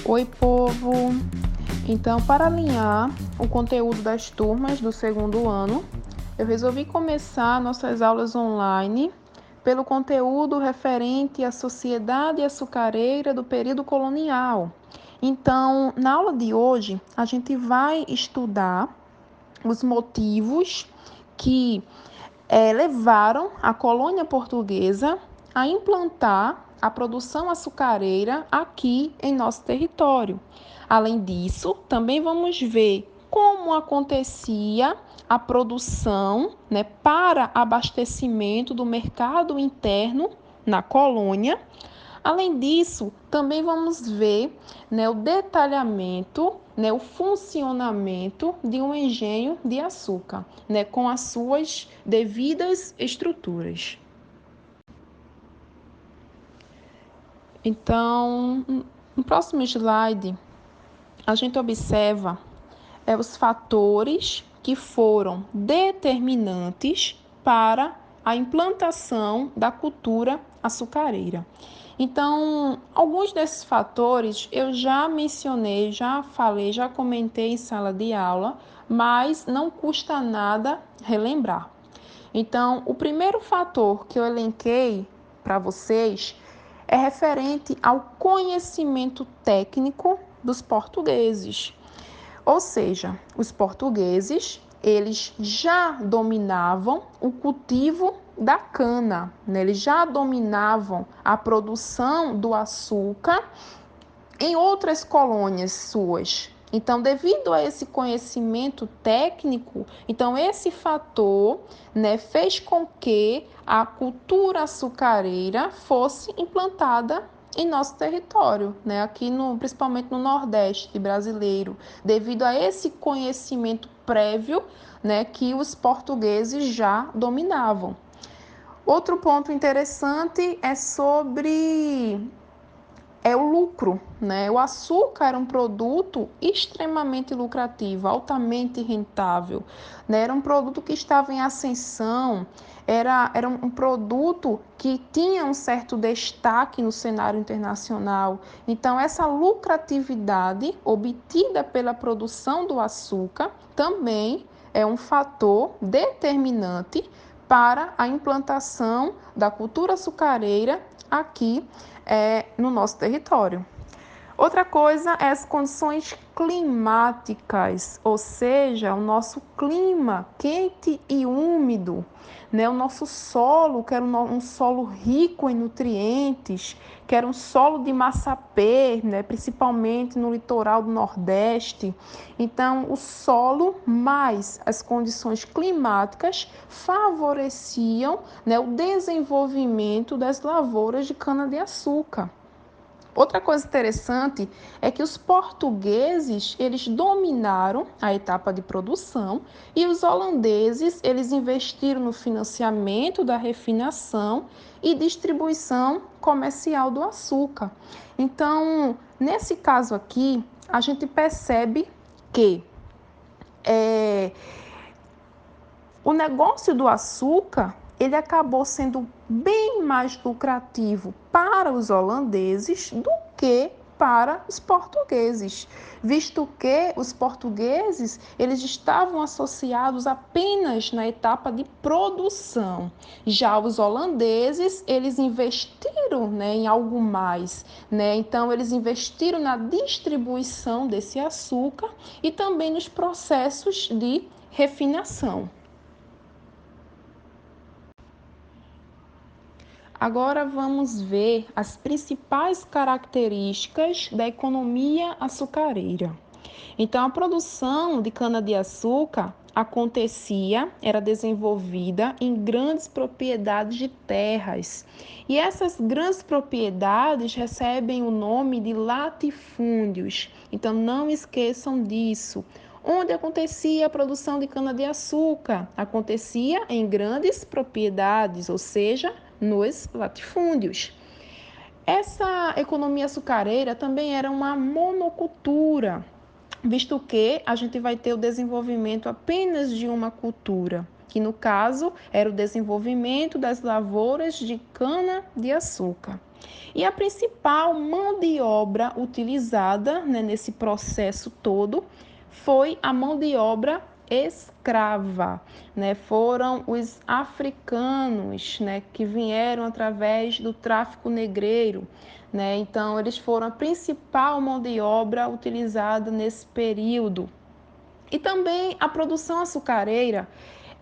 Oi, povo! Então, para alinhar o conteúdo das turmas do segundo ano, eu resolvi começar nossas aulas online pelo conteúdo referente à sociedade açucareira do período colonial. Então, na aula de hoje, a gente vai estudar os motivos que levaram a colônia portuguesa a implantar a produção açucareira aqui em nosso território. Além disso, também vamos ver como acontecia a produção, para abastecimento do mercado interno na colônia. Além disso, também vamos ver o detalhamento, o funcionamento de um engenho de açúcar, com as suas devidas estruturas. Então, no próximo slide, a gente observa os fatores que foram determinantes para a implantação da cultura açucareira. Então, alguns desses fatores eu já mencionei, já falei, já comentei em sala de aula, mas não custa nada relembrar. Então, o primeiro fator que eu elenquei para vocês é referente ao conhecimento técnico dos portugueses. Ou seja, os portugueses, eles já dominavam o cultivo da cana, eles já dominavam a produção do açúcar em outras colônias suas. Então, devido a esse conhecimento técnico, então esse fator, fez com que a cultura açucareira fosse implantada em nosso território, aqui principalmente no Nordeste brasileiro, devido a esse conhecimento prévio, que os portugueses já dominavam. Outro ponto interessante é sobre o lucro, O açúcar era um produto extremamente lucrativo, altamente rentável, Era um produto que estava em ascensão, era um produto que tinha um certo destaque no cenário internacional. Então, essa lucratividade obtida pela produção do açúcar também é um fator determinante para a implantação da cultura açucareira aqui no nosso território. Outra coisa é as condições climáticas, ou seja, o nosso clima quente e úmido, O nosso solo, que era um solo rico em nutrientes, que era um solo de massapê, principalmente no litoral do Nordeste. Então, o solo mais as condições climáticas favoreciam, o desenvolvimento das lavouras de cana-de-açúcar. Outra coisa interessante é que os portugueses, eles dominaram a etapa de produção e os holandeses, eles investiram no financiamento da refinação e distribuição comercial do açúcar. Então, nesse caso aqui, a gente percebe que o negócio do açúcar, ele acabou sendo bem mais lucrativo para os holandeses do que para os portugueses, visto que os portugueses, eles estavam associados apenas na etapa de produção. Já os holandeses, eles investiram, em algo mais, Então, eles investiram na distribuição desse açúcar e também nos processos de refinação. Agora vamos ver as principais características da economia açucareira. Então, a produção de cana-de-açúcar era desenvolvida em grandes propriedades de terras. E essas grandes propriedades recebem o nome de latifúndios. Então, não esqueçam disso. Onde acontecia a produção de cana-de-açúcar? Acontecia em grandes propriedades, ou seja, nos latifúndios. Essa economia açucareira também era uma monocultura, visto que a gente vai ter o desenvolvimento apenas de uma cultura, que no caso era o desenvolvimento das lavouras de cana-de-açúcar. E a principal mão de obra utilizada, né, nesse processo todo foi a mão de obra escrava, né? Foram os africanos, né, que vieram através do tráfico negreiro, né? Então eles foram a principal mão de obra utilizada nesse período. E também a produção açucareira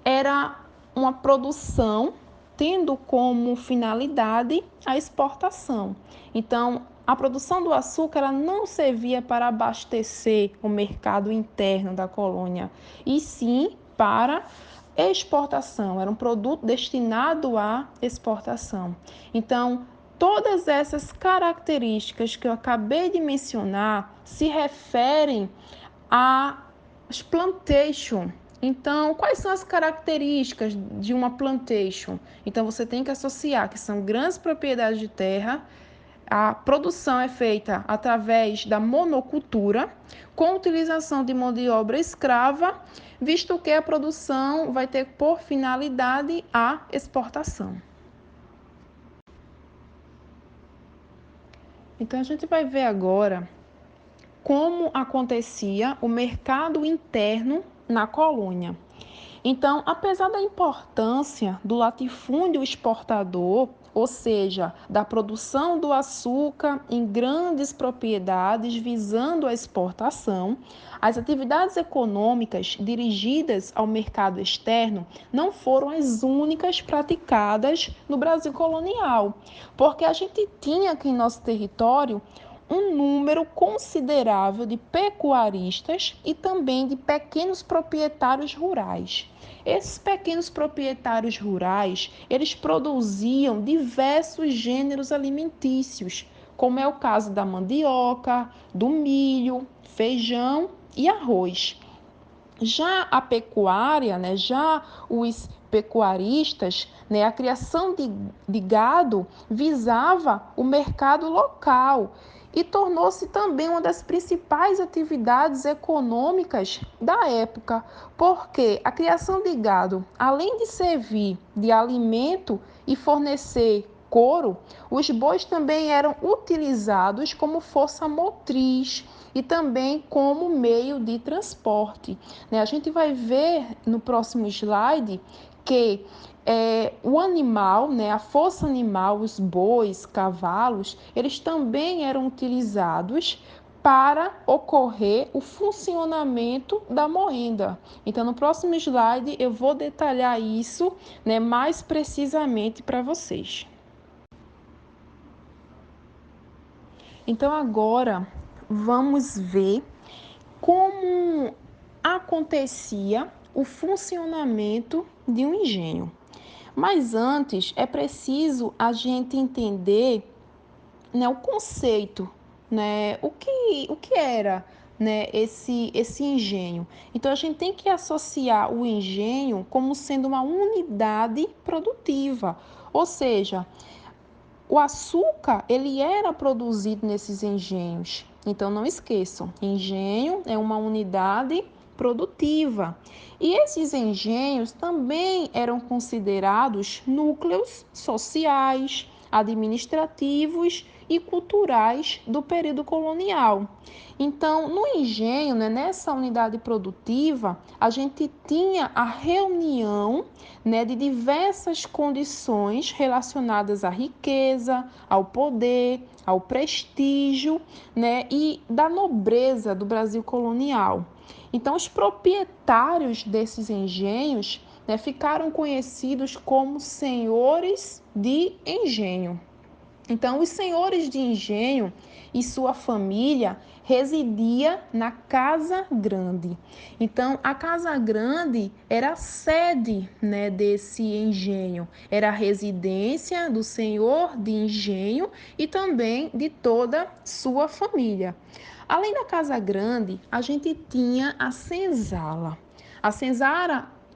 era uma produção tendo como finalidade a exportação. Então, a produção do açúcar ela não servia para abastecer o mercado interno da colônia, e sim para exportação, era um produto destinado à exportação. Então, todas essas características que eu acabei de mencionar se referem às plantation. Então, quais são as características de uma plantation? Então, você tem que associar que são grandes propriedades de terra, a produção é feita através da monocultura, com utilização de mão de obra escrava, visto que a produção vai ter por finalidade a exportação. Então, a gente vai ver agora como acontecia o mercado interno na colônia. Então, apesar da importância do latifúndio exportador, ou seja, da produção do açúcar em grandes propriedades visando a exportação, as atividades econômicas dirigidas ao mercado externo não foram as únicas praticadas no Brasil colonial, porque a gente tinha aqui em nosso território um número considerável de pecuaristas e também de pequenos proprietários rurais. Esses pequenos proprietários rurais, eles produziam diversos gêneros alimentícios, como é o caso da mandioca, do milho, feijão e arroz. Já a pecuária, né, já os pecuaristas, né, a criação de gado visava o mercado local e tornou-se também uma das principais atividades econômicas da época, porque a criação de gado, além de servir de alimento e fornecer couro, os bois também eram utilizados como força motriz e também como meio de transporte. A gente vai ver no próximo slide que o animal, a força animal, os bois, cavalos, eles também eram utilizados para ocorrer o funcionamento da moenda. Então, no próximo slide, eu vou detalhar isso, mais precisamente para vocês. Então, agora vamos ver como acontecia o funcionamento de um engenho. Mas antes é preciso a gente entender, o conceito, o que era, esse engenho. Então a gente tem que associar o engenho como sendo uma unidade produtiva, ou seja, o açúcar, ele era produzido nesses engenhos. Então, não esqueçam, engenho é uma unidade produtiva. E esses engenhos também eram considerados núcleos sociais, administrativos e culturais do período colonial. Então, no engenho, nessa unidade produtiva, a gente tinha a reunião, de diversas condições relacionadas à riqueza, ao poder, ao prestígio, e da nobreza do Brasil colonial. Então, os proprietários desses engenhos, ficaram conhecidos como senhores de engenho. Então, os senhores de engenho e sua família residia na Casa Grande. Então, a Casa Grande era a sede, desse engenho, era a residência do senhor de engenho e também de toda sua família. Além da Casa Grande, a gente tinha a senzala. A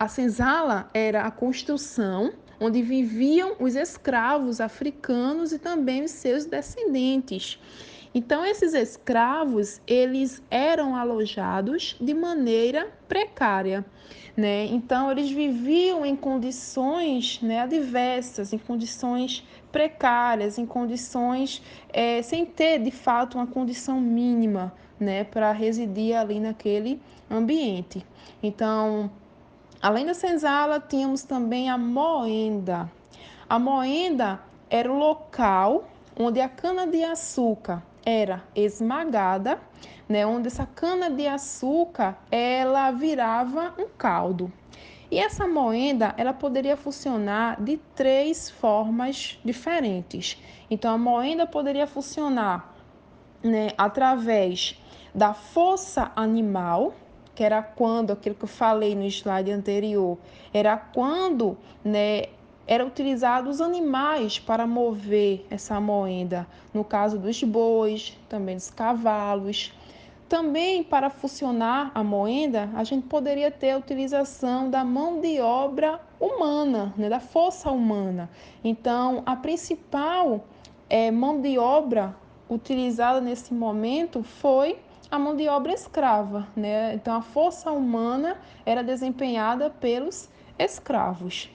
senzala era a construção onde viviam os escravos africanos e também os seus descendentes. Então, esses escravos, eles eram alojados de maneira precária, né? Então, eles viviam em condições, né, adversas, em condições precárias, em condições sem ter, de fato, uma condição mínima, né, para residir ali naquele ambiente. Então, além da senzala, tínhamos também a moenda. A moenda era o local onde a cana-de-açúcar era esmagada, né, onde essa cana-de-açúcar ela virava um caldo. E essa moenda ela poderia funcionar de 3 formas diferentes. Então, a moenda poderia funcionar, né, através da força animal, que era quando, aquilo que eu falei no slide anterior, era quando, né, eram utilizados os animais para mover essa moenda, no caso dos bois, também dos cavalos. Também, para funcionar a moenda, a gente poderia ter a utilização da mão de obra humana, né, da força humana. Então, a principal mão de obra utilizada nesse momento foi a mão de obra escrava, né? Então, a força humana era desempenhada pelos escravos.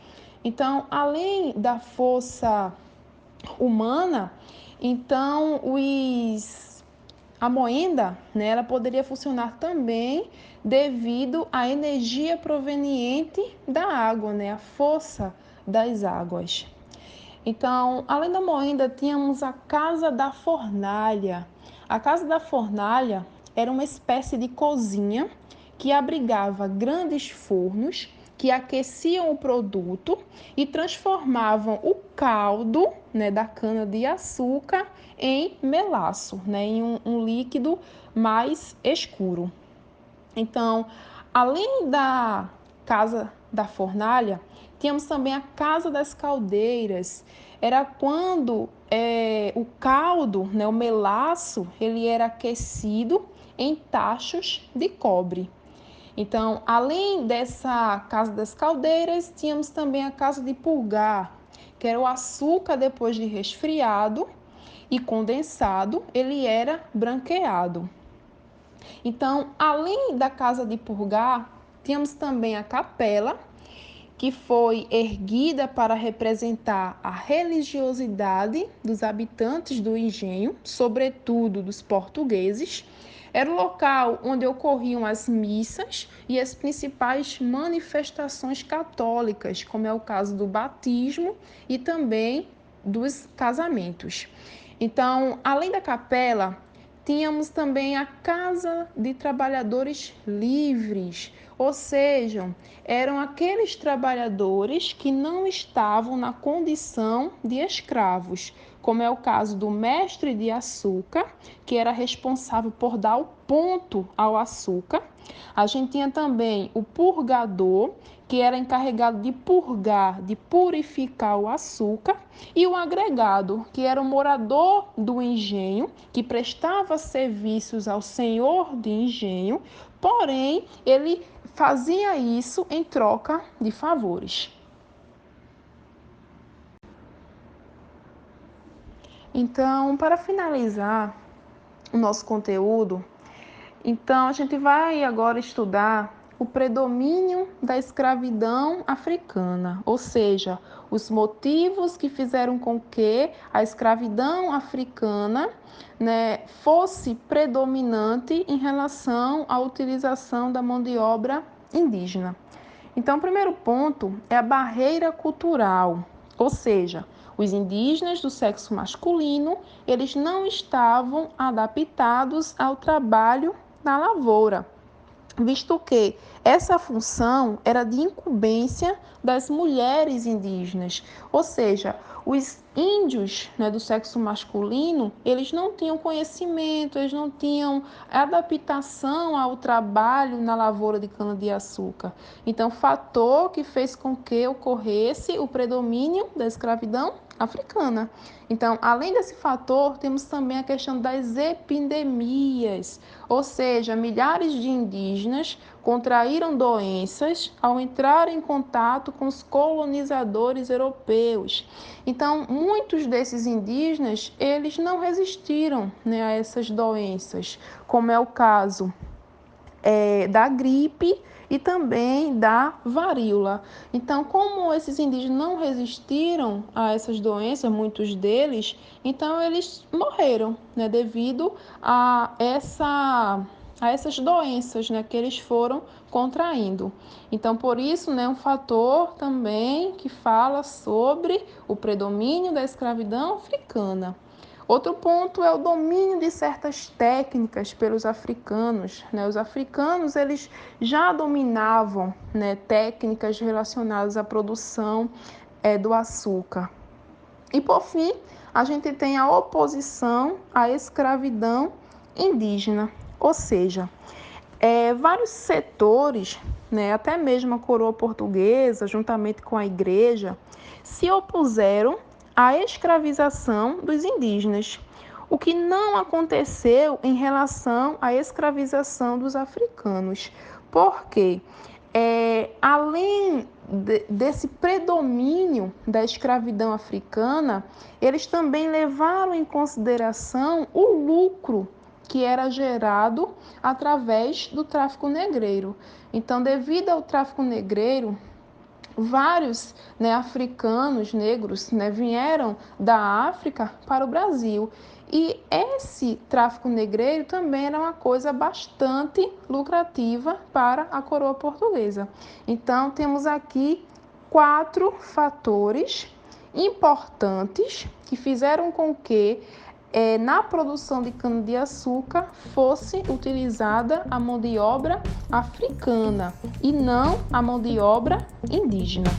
Então, além da força humana, então a moenda, né, ela poderia funcionar também devido à energia proveniente da água, né, a força das águas. Então, além da moenda, tínhamos a casa da fornalha. A casa da fornalha era uma espécie de cozinha que abrigava grandes fornos que aqueciam o produto e transformavam o caldo, né, da cana-de-açúcar em melaço, né, em um líquido mais escuro. Então, além da casa da fornalha, tínhamos também a casa das caldeiras. Era quando o caldo, né, o melaço, ele era aquecido em tachos de cobre. Então, além dessa casa das caldeiras, tínhamos também a casa de purgar, que era o açúcar depois de resfriado e condensado, ele era branqueado. Então, além da casa de purgar, tínhamos também a capela, que foi erguida para representar a religiosidade dos habitantes do engenho, sobretudo dos portugueses. Era o local onde ocorriam as missas e as principais manifestações católicas, como é o caso do batismo e também dos casamentos. Então, além da capela, tínhamos também a Casa de Trabalhadores Livres, ou seja, eram aqueles trabalhadores que não estavam na condição de escravos, como é o caso do mestre de açúcar, que era responsável por dar o ponto ao açúcar. A gente tinha também o purgador, que era encarregado de purgar, de purificar o açúcar, e o agregado, que era o morador do engenho, que prestava serviços ao senhor de engenho, porém, ele fazia isso em troca de favores. Então, para finalizar o nosso conteúdo, então a gente vai agora estudar o predomínio da escravidão africana, ou seja, os motivos que fizeram com que a escravidão africana, né, fosse predominante em relação à utilização da mão de obra indígena. Então, o primeiro ponto é a barreira cultural, ou seja, os indígenas do sexo masculino, eles não estavam adaptados ao trabalho na lavoura, visto que essa função era de incumbência das mulheres indígenas, ou seja, os índios, né, do sexo masculino, eles não tinham conhecimento, eles não tinham adaptação ao trabalho na lavoura de cana-de-açúcar. Então, fator que fez com que ocorresse o predomínio da escravidão africana. Então, além desse fator, temos também a questão das epidemias, ou seja, milhares de indígenas contraíram doenças ao entrar em contato com os colonizadores europeus. Então, muitos desses indígenas, eles não resistiram, né, a essas doenças, como é o caso da gripe e também da varíola. Então, como esses indígenas não resistiram a essas doenças, muitos deles, então eles morreram, né, devido a essas doenças, né, que eles foram contraindo. Então, por isso, né, um fator também que fala sobre o predomínio da escravidão africana. Outro ponto é o domínio de certas técnicas pelos africanos, né? Os africanos, eles já dominavam, né, técnicas relacionadas à produção do açúcar. E, por fim, a gente tem a oposição à escravidão indígena, ou seja, vários setores, né, até mesmo a coroa portuguesa, juntamente com a igreja, se opuseram à escravização dos indígenas, o que não aconteceu em relação à escravização dos africanos. Por quê? Além desse predomínio da escravidão africana, eles também levaram em consideração o lucro que era gerado através do tráfico negreiro. Então, devido ao tráfico negreiro, vários, né, africanos negros, né, vieram da África para o Brasil. E esse tráfico negreiro também era uma coisa bastante lucrativa para a coroa portuguesa. Então, temos aqui 4 fatores importantes que fizeram com que na produção de cana-de-açúcar fosse utilizada a mão de obra africana e não a mão de obra indígena.